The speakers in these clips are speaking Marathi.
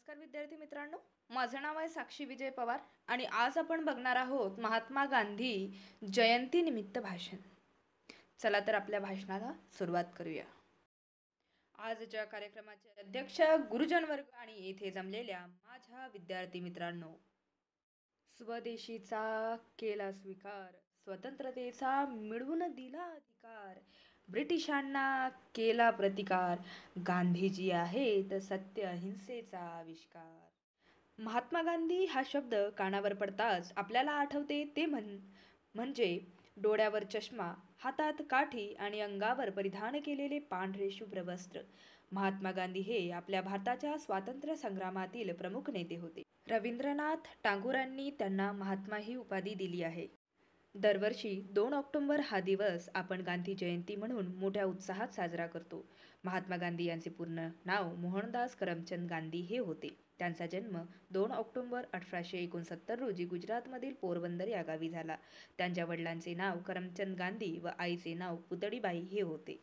नमस्कार विद्यार्थी मित्रांनो, माझं नाव आहे साक्षी विजय पवार आणि आज आपण बघणार आहोत महात्मा गांधी जयंती निमित्त भाषण. चला तर आपल्या भाषणाला सुरुवात करूया. आजच्या कार्यक्रमाचे अध्यक्ष गुरुजन वर्ग आणि येथे जमलेल्या माझ्या विद्यार्थी मित्रांनो, स्वदेशीचा केला स्वीकार, स्वतंत्रतेचा मिळवून दिला अधिकार, ब्रिटिशांना केला प्रतिकार, गांधीजी आहेत सत्य अहिंसेचा आविष्कार. महात्मा गांधी हा शब्द कानावर पडताच आपल्याला आठवते ते म्हणजे डोळ्यावर चष्मा, हातात काठी आणि अंगावर परिधान केलेले पांढरे शुभ्र वस्त्र. महात्मा गांधी हे आपल्या भारताच्या स्वातंत्र्य संग्रामातील प्रमुख नेते होते. रवींद्रनाथ टागोरांनी त्यांना महात्मा ही उपाधी दिली आहे. दरवर्षी 2 ऑक्टोबर हा दिवस आपण गांधी जयंती म्हणून मोठ्या उत्साहात साजरा करतो. महात्मा गांधी यांचे पूर्ण नाव मोहनदास करमचंद गांधी हे होते. त्यांचा जन्म 2 ऑक्टोबर 1869 रोजी गुजरातमधील पोरबंदर या गावी झाला. त्यांच्या वडिलांचे नाव करमचंद गांधी व आईचे नाव पुतळीबाई हे होते.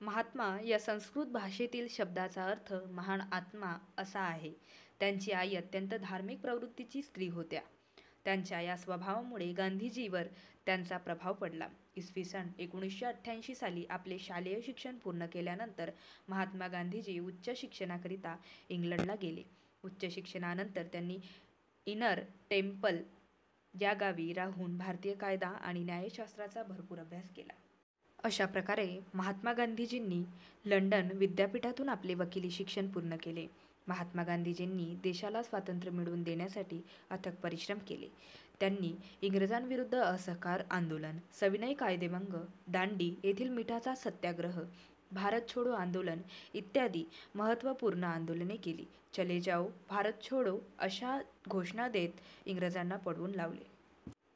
महात्मा या संस्कृत भाषेतील शब्दाचा अर्थ महान आत्मा असा आहे. त्यांची आई अत्यंत धार्मिक प्रवृत्तीची स्त्री होत्या. त्यांच्या या स्वभावामुळे गांधीजीवर त्यांचा प्रभाव पडला. इसवी सन 1988 साली आपले शालेय शिक्षण पूर्ण केल्यानंतर महात्मा गांधीजी उच्च शिक्षणाकरिता इंग्लंडला गेले. उच्च शिक्षणानंतर त्यांनी इनर टेम्पल या गावी राहून भारतीय कायदा आणि न्यायशास्त्राचा भरपूर अभ्यास केला. अशा प्रकारे महात्मा गांधीजींनी लंडन विद्यापीठातून आपले वकिली शिक्षण पूर्ण केले. महात्मा गांधीजींनी देशाला स्वातंत्र्य मिळवून देण्यासाठी अथक परिश्रम केले. त्यांनी इंग्रजांविरुद्ध असहकार आंदोलन, सविनय कायदेभंग, दांडी येथील मिठाचा सत्याग्रह, भारत छोडो आंदोलन इत्यादी महत्त्वपूर्ण आंदोलने केली. चले जाओ, भारत छोडो अशा घोषणा देत इंग्रजांना पळवून लावले.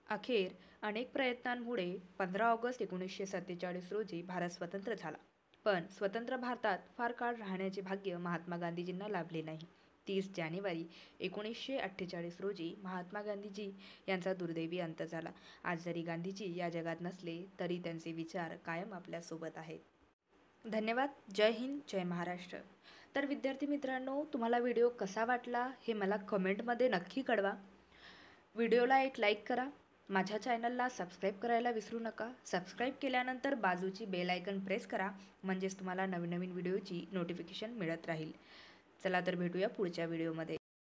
अखेर अनेक प्रयत्नांमुळे 15 ऑगस्ट 1947 रोजी भारत स्वतंत्र झाला. पण स्वतंत्र भारतात फार काळ राहण्याचे भाग्य महात्मा गांधीजींना लाभले नाही. 30 जानेवारी 1948 रोजी महात्मा गांधीजी यांचा दुर्दैवी अंत झाला. आज जरी गांधीजी या जगात नसले तरी त्यांचे विचार कायम आपल्यासोबत आहेत. धन्यवाद. जय हिंद, जय महाराष्ट्र. तर विद्यार्थी मित्रांनो, तुम्हाला व्हिडिओ कसा वाटला हे मला कमेंटमध्ये नक्की कळवा. व्हिडिओला एक लाईक करा. माझ्या चॅनलला सबस्क्राईब करायला विसरू नका. सबस्क्राईब केल्यानंतर बाजूची बेल आयकन प्रेस करा, म्हणजेच तुम्हाला नवीन नवीन व्हिडिओची नोटिफिकेशन मिळत राहील. चला तर भेटूया पुढच्या व्हिडिओमध्ये.